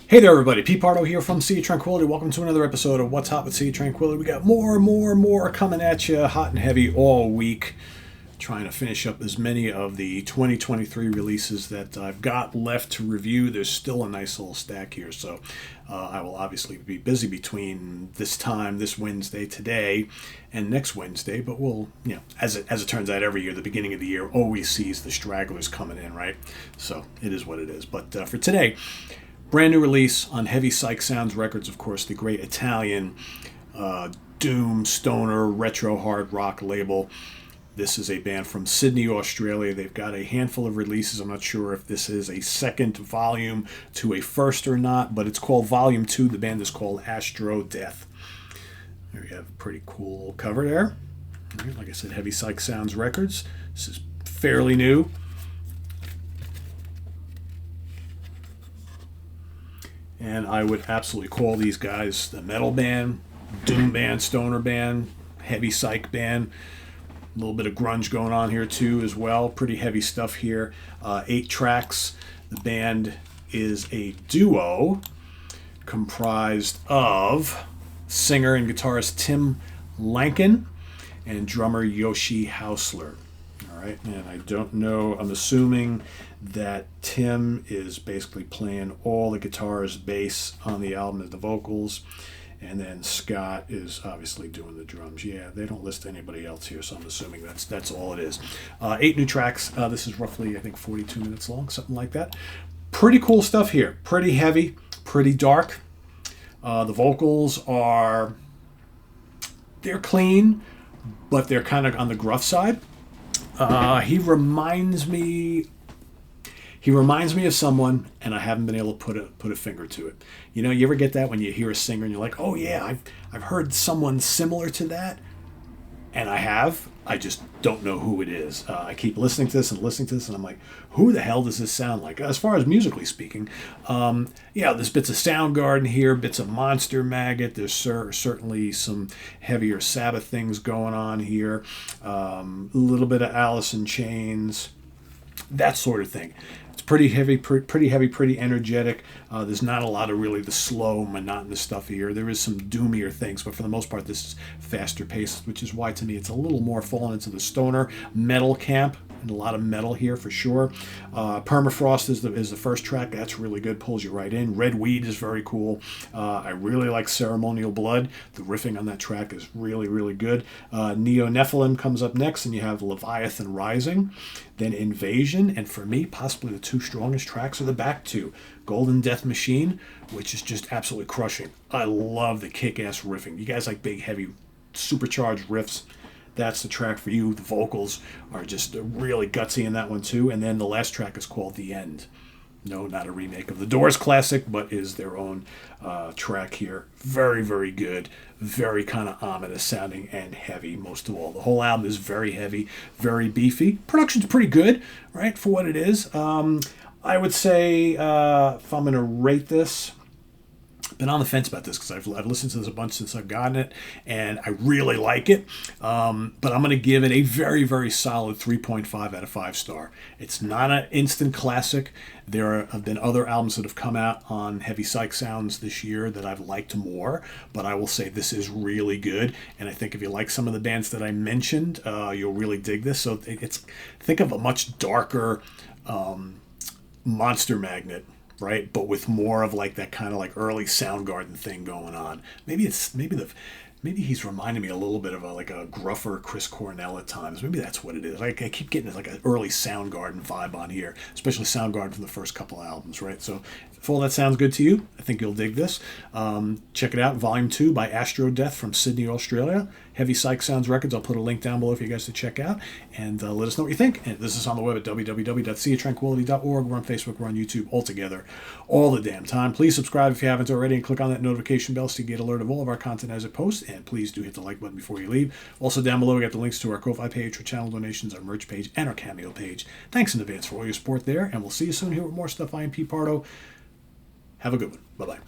Hey there, everybody. Pete Pardo here from Sea of Tranquility. Welcome to another episode of What's Hot with Sea of Tranquility. We got more coming at you, hot and heavy all week. Trying to finish up as many of the 2023 releases that I've got left to review. There's still a nice little stack here, so I will obviously be busy between this time, this Wednesday, today, and next Wednesday. But we'll, as it turns out, every year, the beginning of the year always sees the stragglers coming in, right? So it is what it is. But for today, brand new release on Heavy Psych Sounds Records, of course, the great Italian doom, stoner, retro hard rock label. This is a band from Sydney, Australia. They've got a handful of releases. I'm not sure if this is a second volume to a first or not, but it's called Volume 2. The band is called Astrodeath. There you have a pretty cool cover there. Right, like I said, Heavy Psych Sounds Records. This is fairly new. And I would absolutely call these guys the metal band, doom band, stoner band, heavy psych band. A little bit of grunge going on here too as well. Pretty heavy stuff here. 8 tracks. The band is a duo comprised of singer and guitarist Tim Lankin and drummer Yoshi Hausler. All right, and I don't know, I'm assuming that Tim is basically playing all the guitars, bass on the album as the vocals, and then Scott is obviously doing the drums. Yeah, they don't list anybody else here, so I'm assuming that's all it is. 8 new tracks. This is roughly, I think, 42 minutes long, something like that. Pretty cool stuff here. Pretty heavy, pretty dark. The vocals they're clean, but they're kind of on the gruff side. He reminds me of someone, and I haven't been able to put a finger to it. You ever get that when you hear a singer and you're like, oh yeah, I've heard someone similar to that, and I just don't know who it is. I keep listening to this, and I'm like, who the hell does this sound like? As far as musically speaking, there's bits of Soundgarden here, bits of Monster Maggot. There's certainly some heavier Sabbath things going on here. A little bit of Alice in Chains, that sort of thing. It's pretty heavy, pretty energetic. There's not a lot of really the slow, monotonous stuff here. There is some doomier things, but for the most part, this is faster paced, which is why, to me, it's a little more falling into the stoner metal camp. And a lot of metal here for sure. Permafrost is the first track. That's really good. Pulls you right in. Red Weed is very cool. I really like Ceremonial Blood. The riffing on that track is really, really good. Neo Nephilim comes up next, and you have Leviathan Rising. Then Invasion, and for me, possibly the 2 strongest tracks are the back 2. Golden Death Machine, which is just absolutely crushing. I love the kick-ass riffing. You guys like big, heavy, supercharged riffs. That's the track for you. The vocals are just really gutsy in that one too. And then the last track is called The End. No, not a remake of the Doors classic, but is their own track here. Very, very good. Very kind of ominous sounding and heavy most of all. The whole album is very heavy, very beefy. Production's pretty good, right, for what it is. I would say if I'm going to rate this, been on the fence about this because I've listened to this a bunch since I've gotten it, and I really like it. But I'm going to give it a very, very solid 3.5 out of 5 star. It's not an instant classic. There have been other albums that have come out on Heavy Psych Sounds this year that I've liked more, but I will say this is really good. And I think if you like some of the bands that I mentioned, you'll really dig this. So think of a much darker Monster Magnet, right? But with more of like that kind of like early Soundgarden thing going on. Maybe he's reminding me a little bit of a gruffer Chris Cornell at times. Maybe that's what it is. I keep getting like an early Soundgarden vibe on here, especially Soundgarden from the first couple albums, right? So if all that sounds good to you, I think you'll dig this. Check it out, Volume 2 by Astrodeath from Sydney, Australia. Heavy Psych Sounds Records. I'll put a link down below for you guys to check out, and let us know what you think. And this is on the web at www.seatranquility.org. We're on Facebook, we're on YouTube, all together, all the damn time. Please subscribe if you haven't already, and click on that notification bell so you get alert of all of our content as it posts. And please do hit the like button before you leave. Also down below, we got the links to our Ko-Fi page for channel donations, our merch page, and our Cameo page. Thanks in advance for all your support there, and we'll see you soon here with more stuff. I am Pete Pardo. Have a good one. Bye-bye.